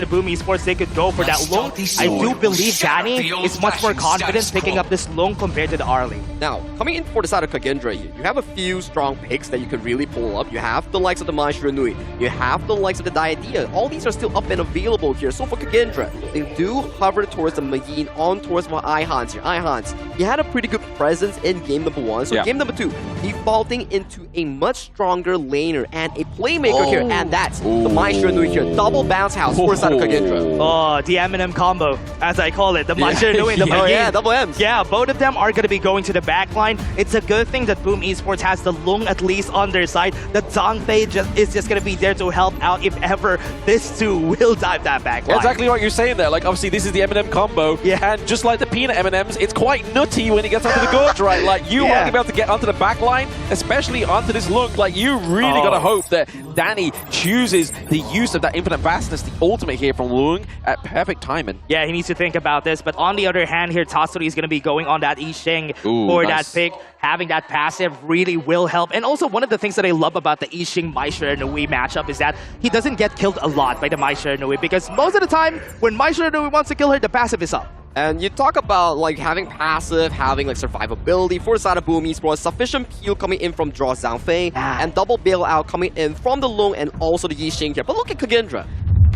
The Boom Esports, they could go for that Lung. I do believe Danny is much more confident picking up this Lung compared to the Arlie. Now, coming in for the side of Kagendra, you have a few strong picks that you could really pull up. You have the likes of the Maestro Nui. You have the likes of the Diadea. All these are still up and available here. So for Kagendra, they do hover towards the Magin, on towards my Ihans here. Ihans, he had a pretty good presence in game number 1. So game number 2, defaulting into a much stronger laner and a playmaker here. And that's the Maestro Nui here. Double bounce house for the side of Kagendra. Oh, the M&M combo, as I call it. The Maestro Nui and the Magin. Oh yeah, double M's. Yeah, both of them are going to be going to the backline. It's a good thing that Boom Esports has the Lung at least on their side. The Zhangfei is just going to be there to help out if ever this two will dive that backline. That's exactly what you're saying there. Like, obviously, this is the M&M combo. Yeah. And just like the peanut M&Ms, it's quite nutty when it gets onto the gorge, right? Like, you want to be able to get onto the backline, especially onto this Lung. Like, you really got to hope that Danny chooses the use of that Infinite Vastness, the ultimate here from Lung, at perfect timing. Yeah, he needs to think about this. But on the other hand here, Tatsuri is going to be going on that Yixing for that pick. Having that passive really will help. And also, one of the things that I love about the Yixing Maestro Nui matchup is that he doesn't get killed a lot by the Maestro Nui, because most of the time, when Maestro Nui wants to kill her, the passive is up. And you talk about like having passive, having like survivability for the side of Boom Esports, sufficient peel coming in from Draw Zhangfei, and double bailout coming in from the Lung and also the Yixing here. But look at Kagendra.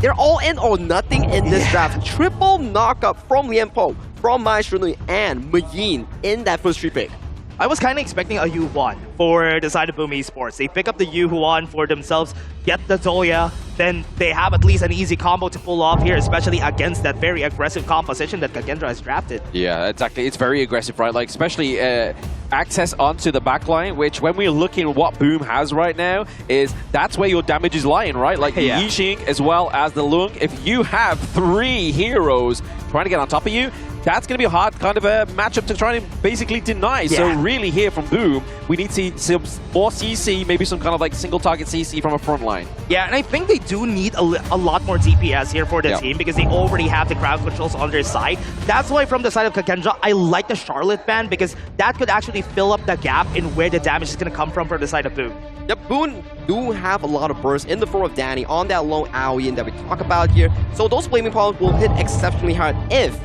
They're all in or nothing in this draft. Triple knockup from Lianpo, from Maestro Nui, and Magin in that first 3 pick. I was kind of expecting a Yu-Huan for the side of Boom Esports. They pick up the Yu-Huan for themselves, get the Zoya, then they have at least an easy combo to pull off here, especially against that very aggressive composition that Kagendra has drafted. Yeah, exactly. It's very aggressive, right? Like, especially access onto the backline, which when we're looking at what Boom has right now, is that's where your damage is lying, right? Like the Yixing as well as the Lung. If you have 3 heroes trying to get on top of you, that's going to be a hard kind of a matchup to try and basically deny. So really here from Boom, we need to see some more CC, maybe some kind of like single target CC from a front line. Yeah, and I think they do need a lot more DPS here for the team, because they already have the crowd controls on their side. That's why from the side of Kagendra, I like the Charlotte ban, because that could actually fill up the gap in where the damage is going to come from the side of Boom. Yep, Boom do have a lot of bursts in the form of Danny on that lone Aoyan that we talk about here. So those flaming powers will hit exceptionally hard if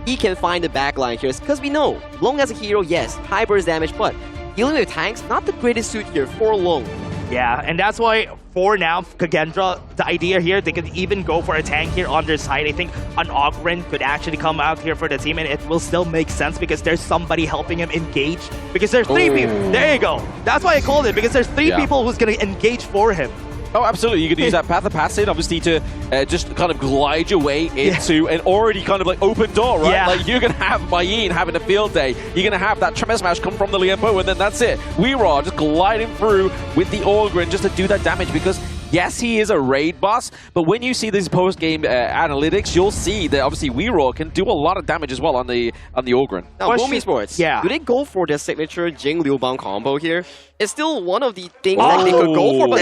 he can find the backline here, because we know Long as a hero, yes, high burst damage, but dealing with tanks, not the greatest suit here for Long. Yeah, and that's why for now, Kagendra, the idea here, they could even go for a tank here on their side. I think an Ogren could actually come out here for the team, and it will still make sense because there's somebody helping him engage. Because there's 3 people. There you go. That's why I called it, because there's 3 people who's going to engage for him. Oh, absolutely. You can use that Path of Passage, obviously, to just kind of glide your way into an already kind of like open door, right? Yeah. Like, you're going to have Mayin having a field day. You're going to have that Tremor Smash come from the Lianpo, and then that's it. Weeraw just gliding through with the Ogren just to do that damage, because yes, he is a raid boss, but when you see these post-game analytics, you'll see that obviously Weeraw can do a lot of damage as well on the Ogren. Now, Boom Esports, do they go for their signature Jing Liu Bang combo here? It's still one of the things that they could go for, but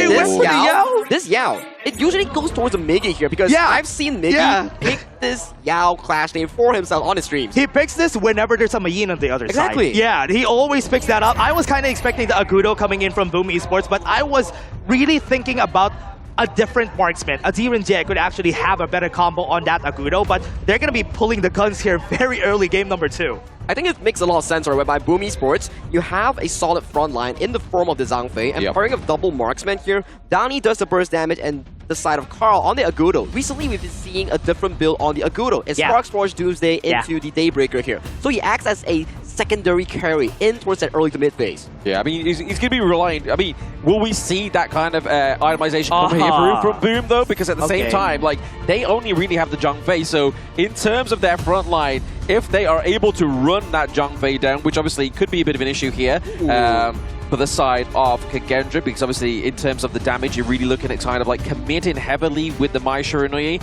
this Yao, it usually goes towards a Miggy here, because I've seen Miggy pick this Yao clash name for himself on his streams. He picks this whenever there's a Mayin on the other side. Yeah, he always picks that up. I was kind of expecting the Agudo coming in from Boom Esports, but I was really thinking about a different marksman. A Direnjie could actually have a better combo on that Agudo, but they're going to be pulling the guns here very early game number 2. I think it makes a lot of sense, right? Whereby Boom Esports, you have a solid front line in the form of the Zhangfei, and pairing of double marksman here, Downey does the burst damage, and the side of Carl on the Agudo. Recently, we've been seeing a different build on the Agudo. It's Sparks Forge Doomsday into the Daybreaker here. So he acts as a secondary carry in towards that early to mid phase. Yeah, I mean, he's going to be relying. I mean, will we see that kind of itemization come here from Boom, though? Because at the same time, like, they only really have the Zhangfei. So in terms of their front line, if they are able to run that Zhangfei down, which obviously could be a bit of an issue here, for the side of Kagendra, because obviously in terms of the damage, you're really looking at kind of like committing heavily with the Mai Shiranui.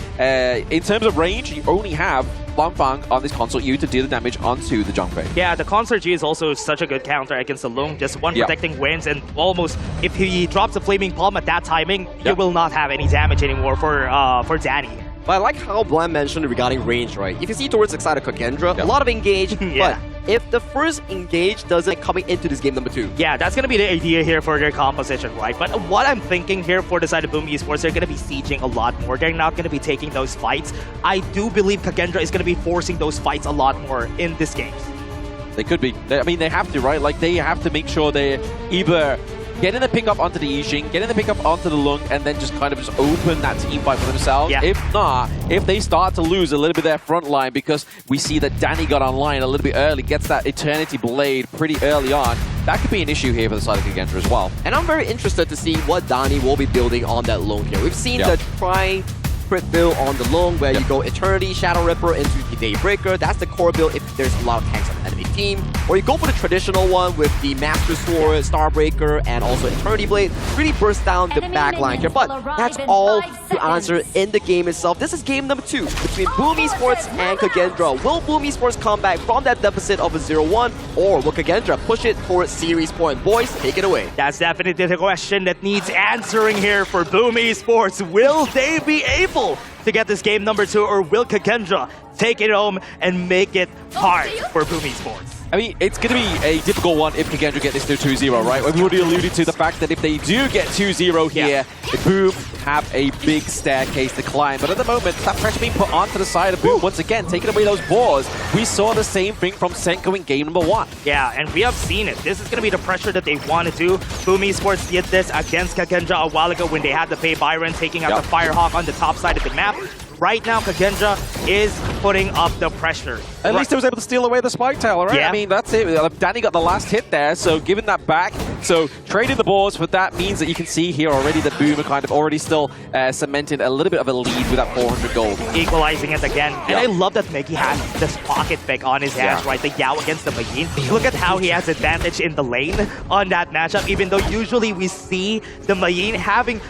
In terms of range, you only have Lanfang on this Consort U to do the damage onto the Zhangfei. Yeah, the Consort G is also such a good counter against the Lung. Just one protecting wins, and almost if he drops a Flaming Palm at that timing, you will not have any damage anymore for Danny. But I like how Blam mentioned regarding range, right? If you see towards the side of Kagendra, a lot of engage, but if the first engage doesn't coming into this game number 2. Yeah, that's going to be the idea here for their composition, right? But what I'm thinking here for the side of Boom Esports, they're going to be sieging a lot more. They're not going to be taking those fights. I do believe Kagendra is going to be forcing those fights a lot more in this game. They could be. I mean, they have to, right? Like, they have to make sure they either get in the pickup onto the Yixing, get in the pickup onto the Lung, and then just kind of just open that team fight for themselves. Yeah. If not, if they start to lose a little bit of their front line, because we see that Danny got online a little bit early, gets that Eternity Blade pretty early on, that could be an issue here for the side of Kagendra as well. And I'm very interested to see what Danny will be building on that Lung here. We've seen the trying crit build on the Lung, where you go Eternity, Shadow Ripper into the Daybreaker. That's the core build if there's a lot of tanks on the enemy team. Or you go for the traditional one with the Master Sword, Starbreaker, and also Eternity Blade. Really burst down the back line here. But that's all to answer in the game itself. This is game number 2 between Boom Esports and Kagendra. Will Boom Esports come back from that deficit of a 0-1, or will Kagendra push it towards series point? Boys, take it away. That's definitely the question that needs answering here for Boom Esports. Will they be able to get this game number 2, or will Kagendra take it home and make it hard for Boom Esports? I mean, it's going to be a difficult one if Kagendra get this to 2-0, right? We've already alluded to the fact that if they do get 2-0 here, Boom have a big staircase to climb. But at the moment, that pressure being put onto the side of Boom, once again, taking away those boars. We saw the same thing from Senko in game number 1. Yeah, and we have seen it. This is going to be the pressure that they want to do. Boom Esports did this against Kagendra a while ago when they had to pay Byron, taking out the Firehawk on the top side of the map. Right now, Kagendra is putting up the pressure. At least he was able to steal away the Spike Tail, right? Yeah. I mean, that's it. Danny got the last hit there, so giving that back. So trading the boards for that means that you can see here already that Boom are kind of already still cemented a little bit of a lead with that 400 gold. Equalizing it again. And I love that Mickey has this pocket pick on his hands, right? The Yao against the Magin. Look at how he has advantage in the lane on that matchup, even though usually we see the Magin having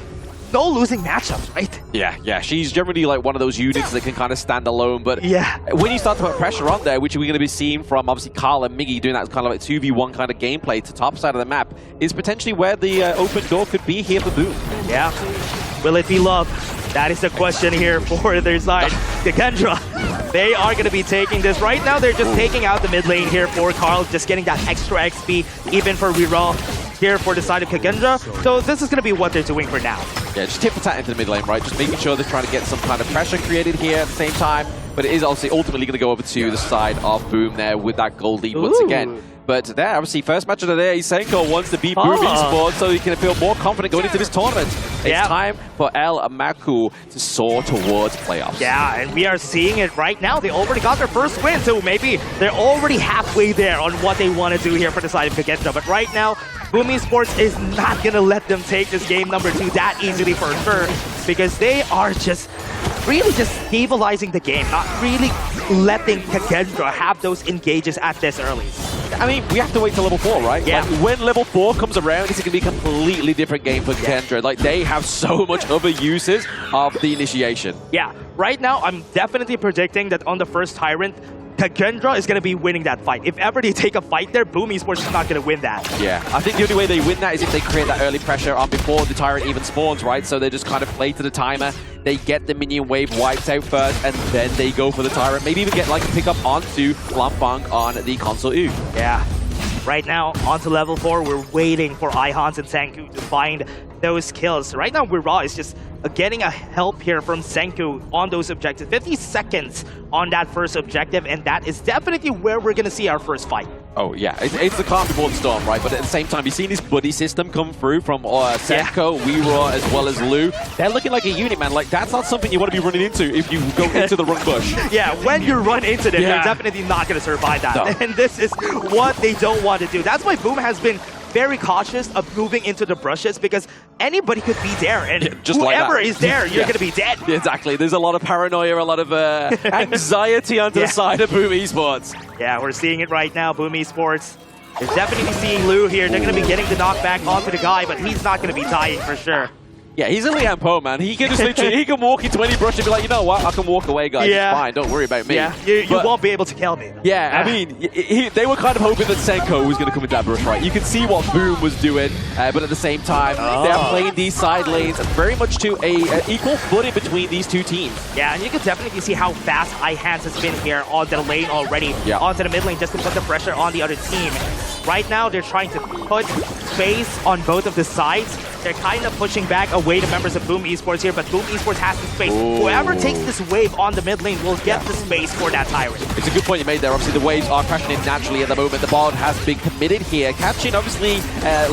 no losing matchups, right? Yeah. She's generally like one of those units that can kind of stand alone, but when you start to put pressure on there, which we're going to be seeing from obviously Carl and Miggy doing that kind of like 2v1 kind of gameplay to top side of the map, is potentially where the open door could be here for Boom. Yeah. Will it be love? That is the question here for their side. Kagendra, they are going to be taking this. Right now, they're just taking out the mid lane here for Carl, just getting that extra XP, even for reroll here for the side of Kagendra. So this is going to be what they're doing for now. Yeah, just tip for tat into the mid lane, right? Just making sure they're trying to get some kind of pressure created here at the same time. But it is obviously ultimately going to go over to the side of Boom there with that gold lead once again. But there, obviously, first match of the day, Senko wants to beat Boom Esports so he can feel more confident going into this tournament. It's time for El Maku to soar towards playoffs. Yeah, and we are seeing it right now. They already got their first win, so maybe they're already halfway there on what they want to do here for the side of Kagendra. But right now, Boom Esports is not going to let them take this game number 2 that easily for sure, because they are just really just stabilizing the game, not really letting Kagendra have those engages at this early. I mean, we have to wait till level 4, right? Yeah. Like, when level 4 comes around, it's going to be a completely different game for Kagendra. Like, they have so much other uses of the initiation. Yeah, right now, I'm definitely predicting that on the first Tyrant, Kagendra is going to be winning that fight. If ever they take a fight there, Boom Esports is not going to win that. Yeah, I think the only way they win that is if they create that early pressure on before the Tyrant even spawns, right? So they just kind of play to the timer. They get the minion wave wiped out first, and then they go for the Tyrant. Maybe even get like a pickup onto Lampang on the console U. Yeah. Right now, onto level 4, we're waiting for Ihans and Senku to find those kills. Right now, Weeraw is just getting a help here from Senku on those objectives. 50 seconds on that first objective, and that is definitely where we're going to see our first fight. Oh, yeah. It's the calm before the storm, right? But at the same time, you've seen this buddy system come through from Senko, Weeraw, as well as Lu. They're looking like a unit, man. Like, that's not something you want to be running into if you go into the wrong bush. Yeah, when you run into them, you're definitely not going to survive that. No. And this is what they don't want to do. That's why Boom has been very cautious of moving into the brushes, because anybody could be there, and just whoever like is there, you're going to be dead. Yeah, exactly. There's a lot of paranoia, a lot of anxiety onto the side of Boom Esports. Yeah, we're seeing it right now, Boom Esports. They're definitely seeing Lu here. They're going to be getting the knockback onto the guy, but he's not going to be dying for sure. Yeah, he's a Liam Poe, man. He can just literally, he can walk into any brush and be like, you know what, I can walk away, guys. Yeah. It's fine, don't worry about me. Yeah, you won't be able to kill me. Yeah, I mean, they were kind of hoping that Senko was going to come into that brush, right? You can see what Boom was doing, but at the same time, they're playing these side lanes very much to a equal footing between these two teams. Yeah, and you can definitely see how fast iHands has been here on the lane already, onto the mid lane just to put the pressure on the other team. Right now, they're trying to put space on both of the sides. They're kind of pushing back away the members of Boom Esports here, but Boom Esports has the space. Whoever takes this wave on the mid lane will get the space for that Tyrant. It's a good point you made there. Obviously, the waves are crashing in naturally at the moment. The ball has been committed here. Catching, obviously,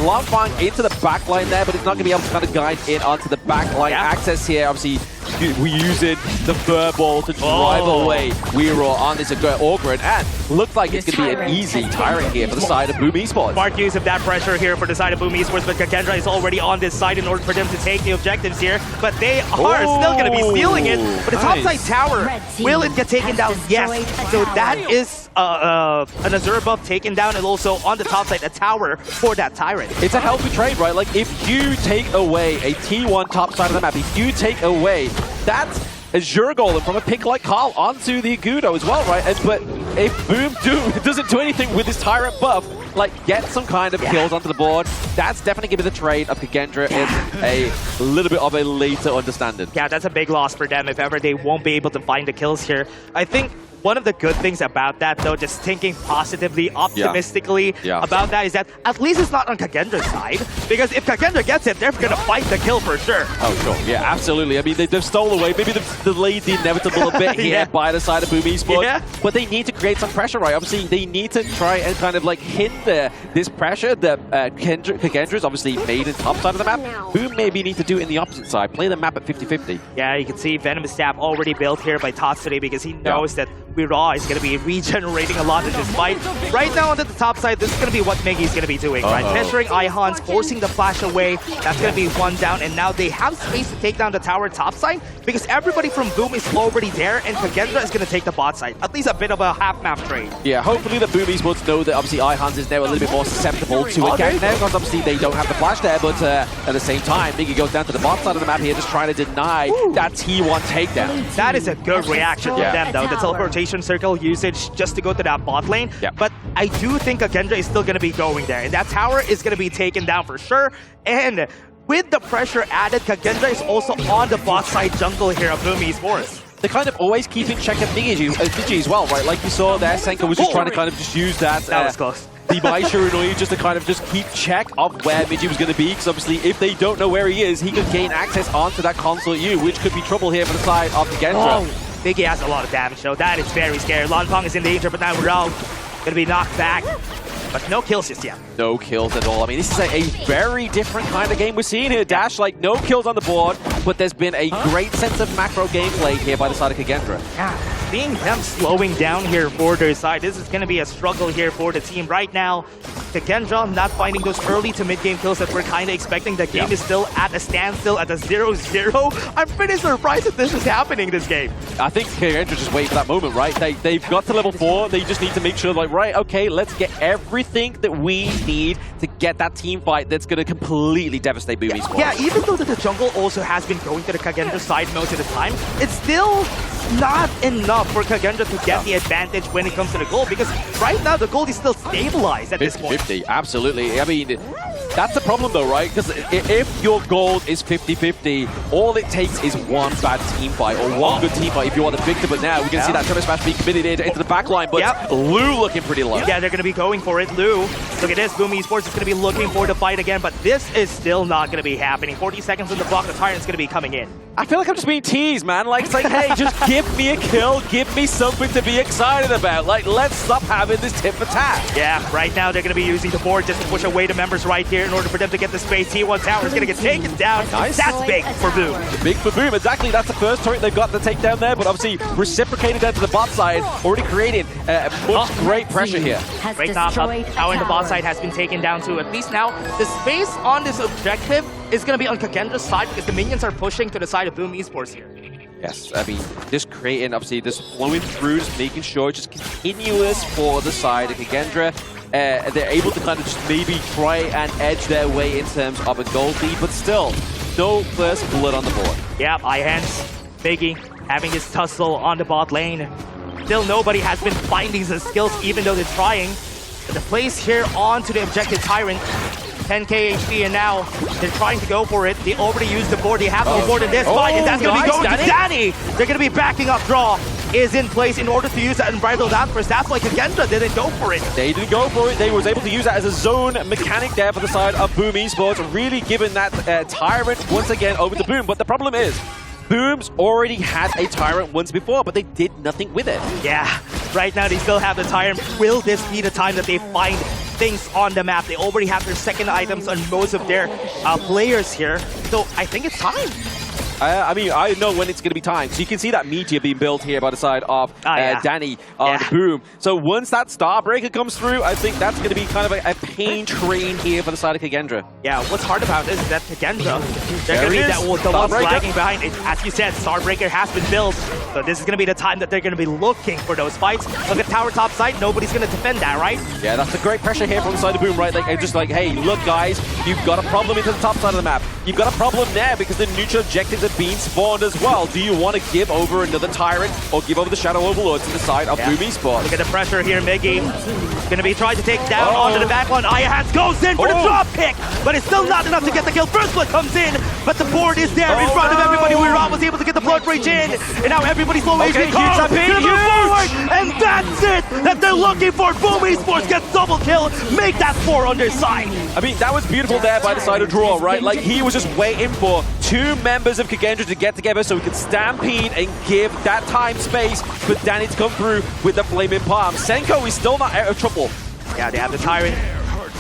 Longfang into the back line there, but it's not going to be able to kind of guide in onto the back line access here. Obviously, we're using the fur ball to drive away Weero on this Ogren, and looks like it's going to be an easy Tyrant here for the side of Boom Esports. Smart use of that pressure here for the side of Boom Esports, but Kagendra is already on this side in order for them to take the objectives here, but they are still going to be stealing it. But the topside tower, will it get taken down? Yes. So that is an Azure buff taken down, and also on the top side, a tower for that Tyrant. It's a healthy trade, right? Like, if you take away a T1 top side of the map, if you take away that Azure Golem from a pick like Carl onto the Agudo as well, right? But if Boom doesn't do anything with his Tyrant buff, like get some kind of kills onto the board, that's definitely giving the trade of Kagendra in a little bit of a later understanding. Yeah, that's a big loss for them if ever they won't be able to find the kills here. I think one of the good things about that, though, just thinking positively, optimistically about that, is that at least it's not on Kagendra's side. Because if Kagendra gets it, they're going to fight the kill for sure. Oh, sure. Yeah, absolutely. I mean, they've stolen away. Maybe they've delayed the inevitable a bit here by the side of Boom Esports. But they need to create some pressure, right? Obviously, they need to try and kind of like hinder this pressure that Kagendra is obviously made in top side of the map. Boom maybe need to do it in the opposite side. Play the map at 50-50. Yeah, you can see Venomous Staff already built here by Tatsuri because he knows that Weeraw is going to be regenerating a lot in this fight. Right now on the top side, this is going to be what Miggy's going to be doing, right? Pressuring Ihans, forcing the flash away. That's going to be one down, and now they have space to take down the tower top side because everybody from Boom is already there, and Kagendra is going to take the bot side. At least a bit of a half-map trade. Yeah, hopefully the Boom Esports know that obviously Ihans is now a little bit more susceptible to a gank now, because obviously they don't have the flash there, but at the same time, Miggy goes down to the bot side of the map here, just trying to deny that T1 takedown. That is a good reaction from them, though. The teleportation circle usage just to go to that bot lane. But I do think Kagendra is still going to be going there, and that tower is going to be taken down for sure. And with the pressure added, Kagendra is also on the bot side jungle here of Boom Esports. They kind of always keep in check at Digi as well, right? Like you saw there, Senko was just trying to kind of just use that. That was close. The Shiranui just to kind of just keep check of where Migi was going to be, because obviously if they don't know where he is, he could gain access onto that console U, which could be trouble here for the side of Kagendra. Miggy has a lot of damage though. That is very scary. Lanpong is in danger, but now we're all gonna be knocked back. But no kills just yet. No kills at all. I mean, this is a very different kind of game we're seeing here. Dash, like, no kills on the board, but there's been a great sense of macro gameplay here by the side of Kagendra. Yeah, seeing them slowing down here for their side, this is going to be a struggle here for the team. Right now, Kagendra not finding those early to mid-game kills that we're kind of expecting. The game is still at a standstill, at a 0-0. I'm pretty surprised that this is happening this game. I think Kagendra just wait for that moment, right? They've got to level 4. They just need to make sure, like, right, okay, let's get everything that we need to get that team fight that's going to completely devastate Boom Esports. Yeah, even though the jungle also has been going to the Kagendra side most of the time, it's still not enough for Kagendra to get the advantage when it comes to the gold, because right now the gold is still stabilized at this point. 50-50, absolutely. I mean, that's the problem though, right? Because if your gold is 50-50, all it takes is one bad team fight or one good team fight if you are the victor. But now we can see that Tremor Smash being committed into the back line, but Lou looking pretty low. Yeah, they're going to be going for it. Lou, look at this. Boom Esports is going to be looking for the fight again, but this is still not going to be happening. 40 seconds on the clock, the Tyrant's going to be coming in. I feel like I'm just being teased, man. Like, it's like, hey, just give me a kill, give me something to be excited about. Like, let's stop having this tit for tat. Yeah, right now they're going to be using the board just to push away the members right here in order for them to get the space. T1 tower is going to get taken down. Nice. That's big for Boom. Big for Boom, exactly. That's the first turret they've got to take down there, but obviously reciprocated down to the bot side, already creating much great pressure here. Great tower in the bot side has been taken down too. At least now, the space on this objective is going to be on Kagendra's side because the minions are pushing to the side of Boom Esports here. Yes, I mean, just creating, obviously, just flowing through, just making sure it's just continuous for the side of Kagendra. They're able to kind of just maybe try and edge their way in terms of a gold lead, but still, no first blood on the board. Yeah, Ihans, Biggie having his tussle on the bot lane. Still nobody has been finding the skills even though they're trying. But the place here onto the objective Tyrant. 10k HP and now they're trying to go for it. They already used the board. They have more board in this fight and that's going to be going to Danny. They're going to be backing up. Draw is in place in order to use that unbridled outburst. That's why Kagendra didn't go for it. They didn't go for it. They was able to use that as a zone mechanic there for the side of Boom Esports, really giving that Tyrant once again over to Boom. But the problem is, Boom's already had a Tyrant once before, but they did nothing with it. Yeah, right now they still have the Tyrant. Will this be the time that they find things on the map? They already have their second items on most of their players here. So I think it's time. I mean, I know when it's going to be time. So you can see that meteor being built here by the side of Danny on Boom. So once that Starbreaker comes through, I think that's going to be kind of a pain train here for the side of Kagendra. Yeah, what's hard about this is that Kagendra, they're going to be the ones lagging behind. As you said, Starbreaker has been built. So this is going to be the time that they're going to be looking for those fights. Look at tower top side, nobody's going to defend that, right? Yeah, that's a great pressure here from the side of Boom, right? Like, just like, hey, look guys, you've got a problem into the top side of the map. You've got a problem there because the neutral objectives are being spawned as well. Do you want to give over another Tyrant or give over the Shadow Overlord to the side of Boom Esports? Look at the pressure here, Miggy. Going to be trying to take down onto the back one. Ihans goes in for the drop pick, but it's still not enough to get the kill. First blood comes in, but the board is there in front of everybody. Weird was able to get the blood rage in, and now everybody's low HP. Move forward, and that's it that they're looking for. Boom Esports gets double kill, make that 4 on their side. I mean, that was beautiful there by the side of Draw, right? Like, he was just waiting for two members of Kagendra to get together so he could stampede and give that time space for Danny to come through with the Flaming Palm. Senko is still not out of trouble. Yeah, they have the Tyrant.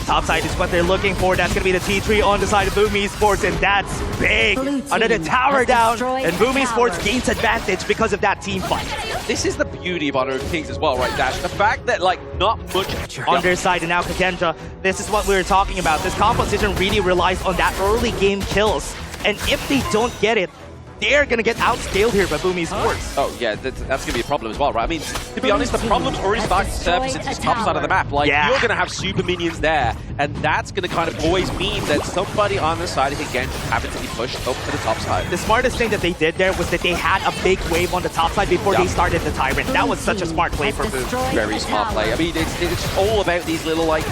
Top side is what they're looking for. That's going to be the T3 on the side of Boom Esports, and that's big. Another tower down, and Boom Esports gains advantage because of that team fight. This is the beauty of Honor of Kings as well, right, Dash? The fact that, like, not much on their side, and now Kagendra, this is what we were talking about. This composition really relies on that early game kills, and if they don't get it, they're going to get outscaled here by Boom Esports. Oh, yeah, that's going to be a problem as well, right? I mean, to be honest, the problem's already starting to surface into this top side of the map. Like, you're going to have super minions there, and that's going to kind of always mean that somebody on the side of Kagendra having to be pushed up to the top side. The smartest thing that they did there was that they had a big wave on the top side before they started the Tyrant. That was such a smart play for Boom. Very smart play. I mean, it's all about these little, like,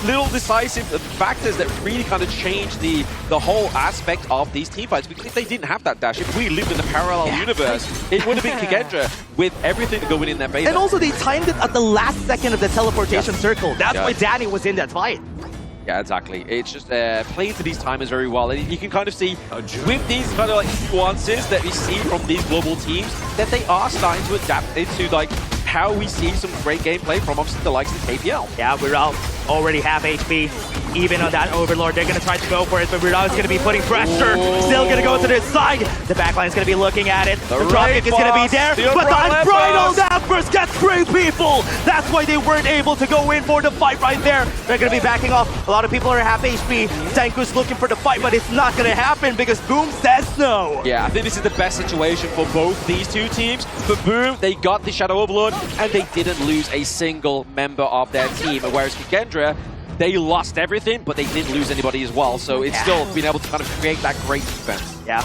little decisive factors that really kind of change the whole aspect of these teamfights. Because if they didn't have that dash, if we lived in a parallel universe, it would have been Kagendra with everything going in their favor. And also they timed it at the last second of the teleportation circle. That's why Danny was in that fight. Yeah, exactly. It's just playing to these timers very well. And you can kind of see with these kind of like nuances that we see from these global teams that they are starting to adapt into like how we see some great gameplay from obviously the likes of KPL. Yeah, we're out already half HP. Even on that Overlord, they're going to try to go for it, but Weird is going to be putting pressure. Still going to go to this side. The backline is going to be looking at it. The drop kick is going to be there, but the unbridled outburst gets 3 people. That's why they weren't able to go in for the fight right there. They're going to be backing off. A lot of people are half HP. Senku's looking for the fight, but it's not going to happen because Boom says no. Yeah, I think this is the best situation for both these two teams. For Boom, they got the Shadow Overlord, and they didn't lose a single member of their team. Whereas Kagendra, they lost everything, but they didn't lose anybody as well. So it's still been able to kind of create that great defense. Yeah.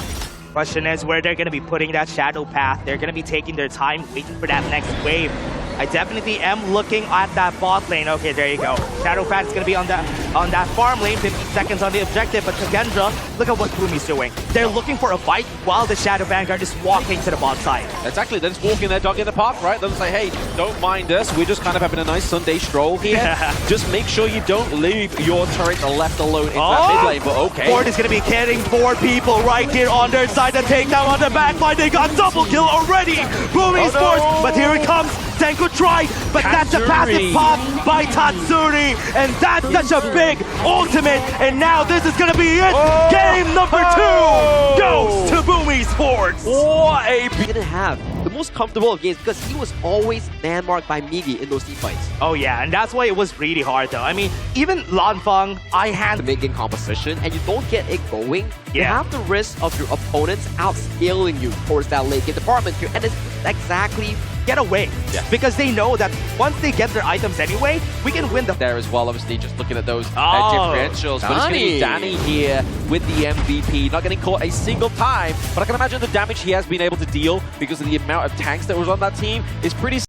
Question is where they're going to be putting that shadow path. They're going to be taking their time, waiting for that next wave. I definitely am looking at that bot lane. Okay, there you go. Shadow path is going to be on that farm lane. 50 seconds on the objective, but Kagendra, look at what Boomy's doing. They're looking for a fight while the Shadow Vanguard is walking to the bot side. Exactly. They're just walking their dog in the park, right? They'll say, hey, don't mind us. We're just kind of having a nice Sunday stroll here. Just make sure you don't leave your turret left alone in that mid lane, but okay. Ford is going to be getting 4 people right here on their side. The takedown on the back line. They got double kill already. Boom Esports, but here it comes. Senku tried, but that's a passive pop by Tatsuri, and that's such a big ultimate, and now this is gonna be it. Game number 2 goes to Boom Esports. What a didn't have the most comfortable of games because he was always man-marked by Migi in those team fights. Oh yeah, and that's why it was really hard though. I mean, even Lanfang, the mid-game composition, and you don't get it going, you have the risk of your opponents outscaling you towards that late game department here, and it's exactly get away. Yeah. Because they know that once they get their items anyway, we can win the... There as well, obviously, just looking at those differentials. But it's going to be Danny here with the MVP, not getting caught a single time. But I can imagine the damage he has been able to deal because of the amount of tanks that was on that team is pretty